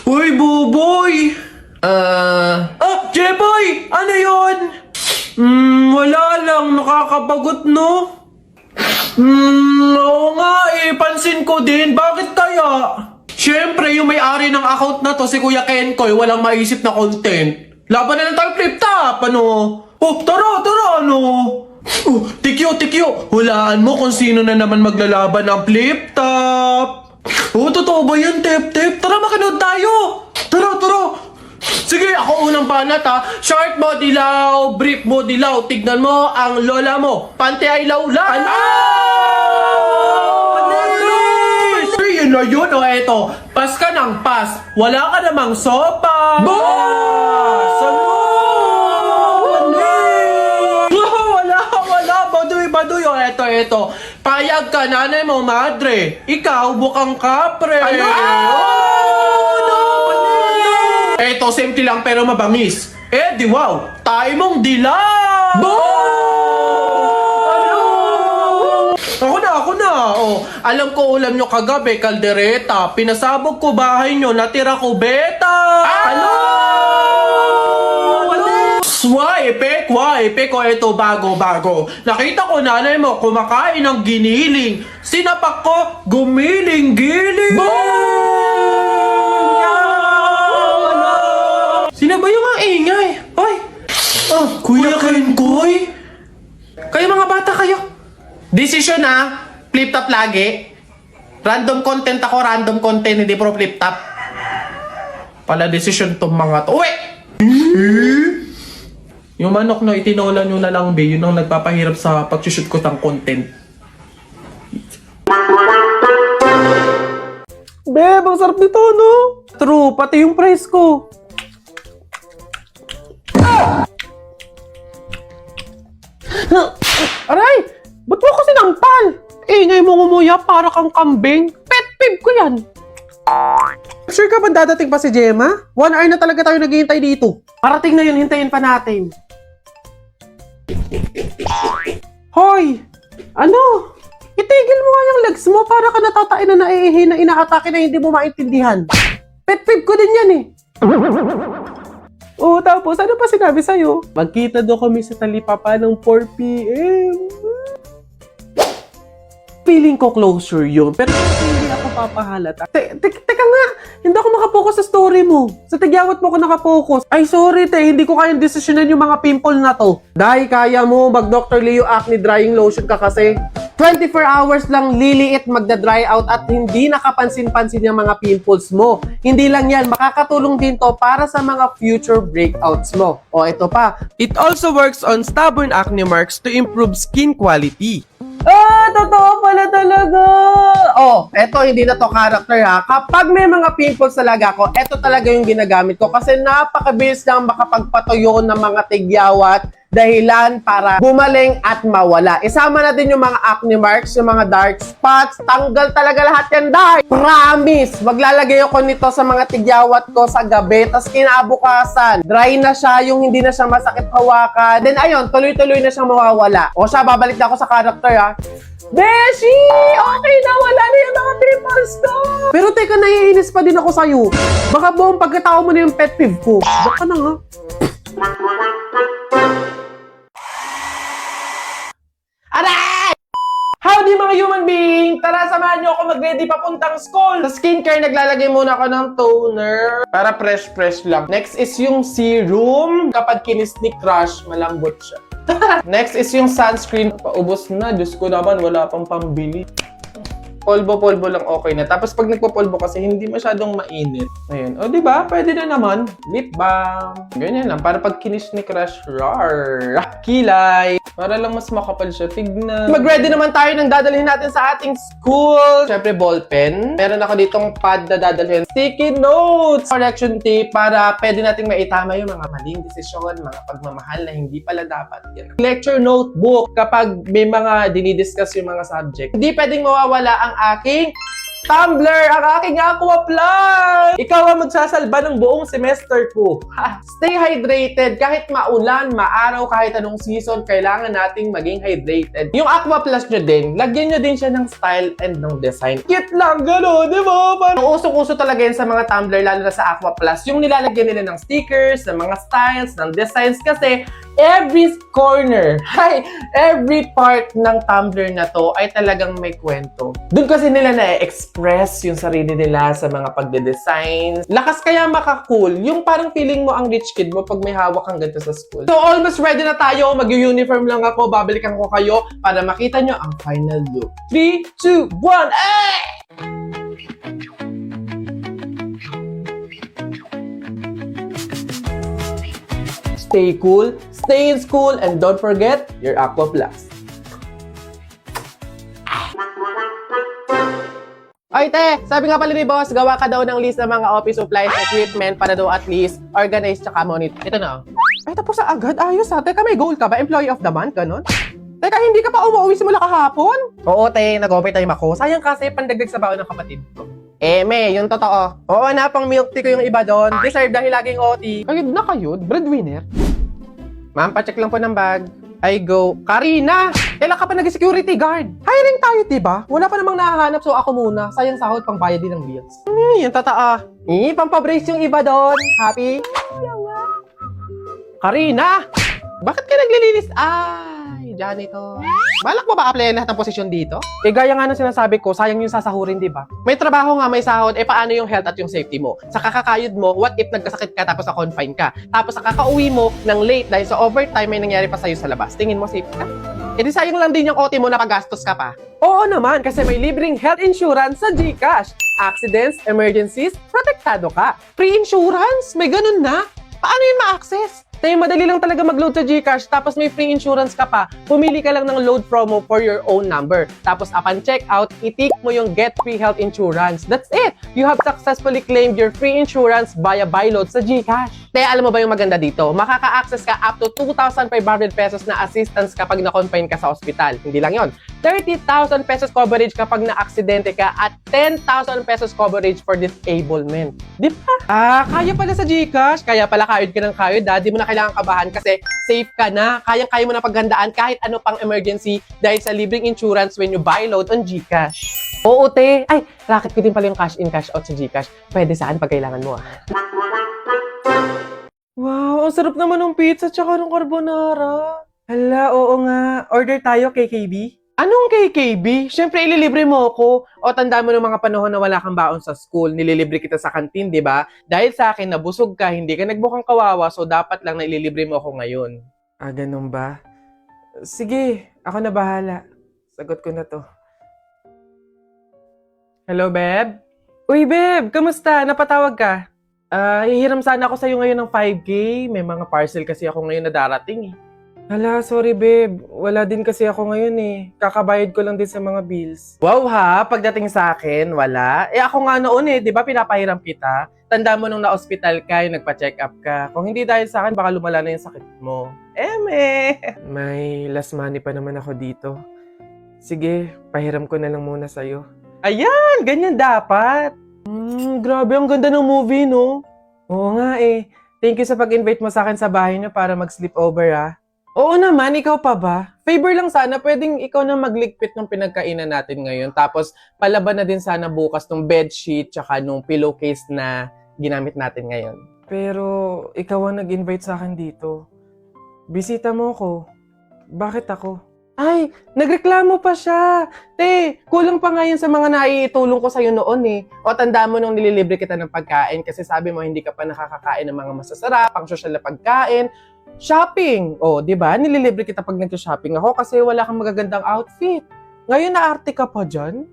Uy, Buboy! Jeboy! Ano yun? Wala lang. Nakakabagot, no? Oo nga eh. Pansin ko din. Bakit kaya? Siyempre, yung may-ari ng account na to, si Kuya Kenkoy, walang maisip na content. Laban na lang tayo flip top, ano? Oh, tara, ano? Tikyo. Hulaan mo kung sino na naman maglalaban ng flip top. Totoo ba yan, Tep? Tara, makinood tayo. Tara. Sige, ako unang banat ha. Short mo, dilaw. Brief mo, dilaw. Tignan mo ang lola mo. Pante ay lawlan. Yun o yun o eto. Pas ka ng pas. Wala ka namang sopa. Wala. Baduy o eto. Payag ka, nanay mo, madre. Ikaw, bukang kapre. Eto, simple lang pero mabangis. Di wow. Tayo mong dilaw. Ako na. Alam ko ulam nyo kagabi, kaldereta. Pinasabog ko bahay nyo, natira ko beta. Epek ko ito bago. Nakita ko nanay mo kumakain ng giniling. Sinapak ko, gumiling-giling. Sino ba yung ang ingay? Hoy! Kuya Kenkoy? Kayo mga bata kayo. Desisyon na, flip top lagi. Random content, hindi pro flip top. Pala desisyon tong mga to. Uwe! Yung manok na itinola nyo na lang, be, yun ang nagpapahirap sa pag-shoot ko ng content. Be, bang sarap nito, no? True, pati yung price ko. Aray! Ba't mo ako sinampal? Ingay mo ngumuya para kang kambing. Pet peeve ko yan. Sure ka ba dadating pa si Gemma? 1 hour na talaga tayo naghihintay dito. Parating na yun, hintayin pa natin. Hoy! Ano? Itigil mo nga yung legs mo para ka natatain na naiihi na inaatake na hindi mo maintindihan. Pet peeve ko din yan eh. Tapos ano pa sinabi sa'yo? Magkita daw kami sa Talipapa ng 4 p.m. Feeling ko closure yun, pero hindi ako papahalata. Teka nga, hindi ako makapokus sa story mo. Sa tigyawat mo ko nakapokus. Ay sorry hindi ko kayang desisyonan yung mga pimple na to. Dahil kaya mo mag Dr. Leo Acne Drying Lotion ka kasi 24 hours lang liliit magda-dry out at hindi nakapansin-pansin yung mga pimples mo. Hindi lang yan, makakatulong din to para sa mga future breakouts mo. Ito pa. It also works on stubborn acne marks to improve skin quality. Totoo pala talaga. Eto hindi na to character ha. Kapag may mga pimples talaga ako, eto talaga yung ginagamit ko kasi napakabilis lang makapagpatuyo ng mga tigyawat dahilan para gumaling at mawala. Isama na din yung mga acne marks, yung mga dark spots. Tanggal talaga lahat yan, dahil promise, maglalagay ako nito sa mga tigyawat ko sa gabi, tas kinabukasan, dry na siya, yung hindi na siya masakit hawakan. Then ayun, tuloy-tuloy na siyang mawawala. Siya, babalik na ako sa character ha. Beshi! Okay na, wala na yung mga pimples ko! Pero teka, naiinis pa din ako sa'yo. Baka buong pagkatao mo na yung pet peeve ko. Baka na nga. Aray! Howdy mga human being! Tara, samahan nyo ako mag-ready papuntang school! Sa skincare, naglalagay muna ako ng toner para fresh lang. Next is yung serum. Kapag kinis ni crush, malambot siya. Next is yung sunscreen. Paubos na. Diyos ko naman, wala pang pambili. Polvo lang okay na. Tapos pag nagpo-polvo kasi hindi masyadong mainit. Ayun. Diba? Pwede na naman. Lip balm. Ganyan lang. Para pag kinis ni crush, rar. Kilay. Para lang mas makapal siya. Tignan. Mag-ready naman tayo ng dadalhin natin sa ating school. Siyempre, ballpen. Meron ako ditong pad na dadalhin. Sticky notes. Correction tape para pwede nating maitama yung mga maling desisyon, mga pagmamahal na hindi pala dapat. Yan. Lecture notebook. Kapag may mga dinidiscuss yung mga subject. Hindi pwedeng mawawala ang aking tumbler, ang aking aqua plant. Ikaw ang magsasalba ng buong semester ko. Ha? Stay hydrated. Kahit maulan, maaraw, kahit anong season, kailangan nating maging hydrated. Yung Aqua Plus nyo din, lagyan nyo din siya ng style and ng design. Cute lang, gano'n, di ba? Parang usok-uso talaga yun sa mga tumbler, lalo na sa Aqua Plus. Yung nilalagyan nila ng stickers, ng mga styles, ng designs, kasi every corner, every part ng tumbler na to ay talagang may kwento. Doon kasi nila na-express yung sarili nila sa mga pagde-design. Lakas kaya maka-cool. Yung parang feeling mo ang rich kid mo pag may hawak kang ganito sa school. So almost ready na tayo. Mag-uniform lang ako. Babalikan ko kayo para makita nyo ang final look. 3, 2, 1, eh! Stay cool, stay in school, and don't forget your Aqua Plus. Oy, te! Sabi nga pala ni boss, gawa ka daw ng list ng mga office supplies, equipment para daw at least organize tsaka monitor. Ito na. Ay, tapos sa agad. Ayos ha. Teka, may goal ka ba? Employee of the month, ganon? Teka, hindi ka pa umuwi simula kahapon? Oo, te. Nag-overtime ako. Sayang kasi pandagdag sa baon ng kapatid ko. May, yung totoo. Oo na, pang milk tea ko yung iba doon. Deserve dahil laging OT. Kayod na kayo, breadwinner. Ma'am, pacheck lang po ng bag. I go. Karina! Kailan ka pa nag-security guard? Hiring tayo, diba? Wala pa namang nahahanap, so ako muna. Sayang sahod, pang bayad din ng bills. Yung totoo. Pampabrace yung iba doon. Happy? Karina! Bakit ka naglilinis? Ay, janitor. Balak mo ba applyan lahat ng posisyon dito? Gaya nga ng sinasabi ko, sayang yung sasahurin, di ba? May trabaho nga, may sahod, paano yung health at yung safety mo? Sa kakakayod mo, what if nagkasakit ka tapos na-confine ka? Tapos sa kakauwi mo ng late dahil sa overtime may nangyari pa sa'yo sa labas. Tingin mo safe ka? Di sayang lang din yung OT mo na pagastos ka pa. Oo naman, kasi may libreng health insurance sa GCash. Accidents, emergencies, protektado ka. Free insurance? May ganun na? Paano yun ma-access? Tayo, madali lang talaga mag-load sa GCash, tapos may free insurance ka pa. Pumili ka lang ng load promo for your own number. Tapos upon checkout, itik mo yung Get Free Health Insurance. That's it! You have successfully claimed your free insurance via buy load sa GCash. Tayo, alam mo ba yung maganda dito? Makaka-access ka up to 2,500 pesos na assistance kapag na-confine ka sa ospital. Hindi lang yon. 30,000 pesos coverage kapag na-aksidente ka at 10,000 pesos coverage for disablement. Di ba? Kaya pala sa GCash. Kaya pala kayod ka ng kayod. Di mo na kailangan kabahan kasi safe ka na. Kayang-kaya mo na paghandaan kahit ano pang emergency dahil sa libreng insurance when you buy load on GCash. Oo, te. Ay, racket ko din pala yung cash in, cash out sa GCash. Pwede saan pag kailangan mo, Wow, ang sarap naman ng pizza tsaka ng carbonara. Hala, oo nga. Order tayo, KKB. Anong KKB? Siyempre, ililibre mo ako. O tanda mo ng mga panahon na wala kang baon sa school, nililibre kita sa kantin, di ba? Dahil sa akin, nabusog ka, hindi ka nagbukang kawawa, so dapat lang na ililibre mo ako ngayon. Ganun ba? Sige, ako na bahala. Sagot ko na to. Hello, Beb? Uy, Beb, kamusta? Napatawag ka? Hihiram sana ako sa'yo ngayon ng 5K. May mga parcel kasi ako ngayon na darating Hala, sorry babe. Wala din kasi ako ngayon Kakabayad ko lang din sa mga bills. Wow ha, pagdating sa akin, wala. Ako nga noon di ba pinapahiram kita? Tanda mo nung na-hospital ka, yung nagpa-check up ka. Kung hindi dahil sa akin, baka lumala na yung sakit mo. May last money pa naman ako dito. Sige, pahiram ko na lang muna sa'yo. Ayan, ganyan dapat. Grabe, ang ganda ng movie, no? Oo nga Thank you sa pag-invite mo sa akin sa bahay niyo para mag-sleepover, Oo naman, ikaw pa ba? Favor lang sana, pwedeng ikaw na magligpit ng pinagkainan natin ngayon. Tapos, palaban na din sana bukas ng bedsheet tsaka nung pillowcase na ginamit natin ngayon. Pero, ikaw ang nag-invite sa akin dito. Bisita mo ko. Bakit ako? Ay, nagreklamo pa siya. Te, kulang pa nga yun sa mga naiitulong ko sa'yo noon O tanda mo nung nililibre kita ng pagkain kasi sabi mo hindi ka pa nakakakain ng mga masasarap, pang social na pagkain. Shopping! Di ba? Nililibre kita pag nag-shopping ako kasi wala kang magagandang outfit. Ngayon naarte ka pa dyan?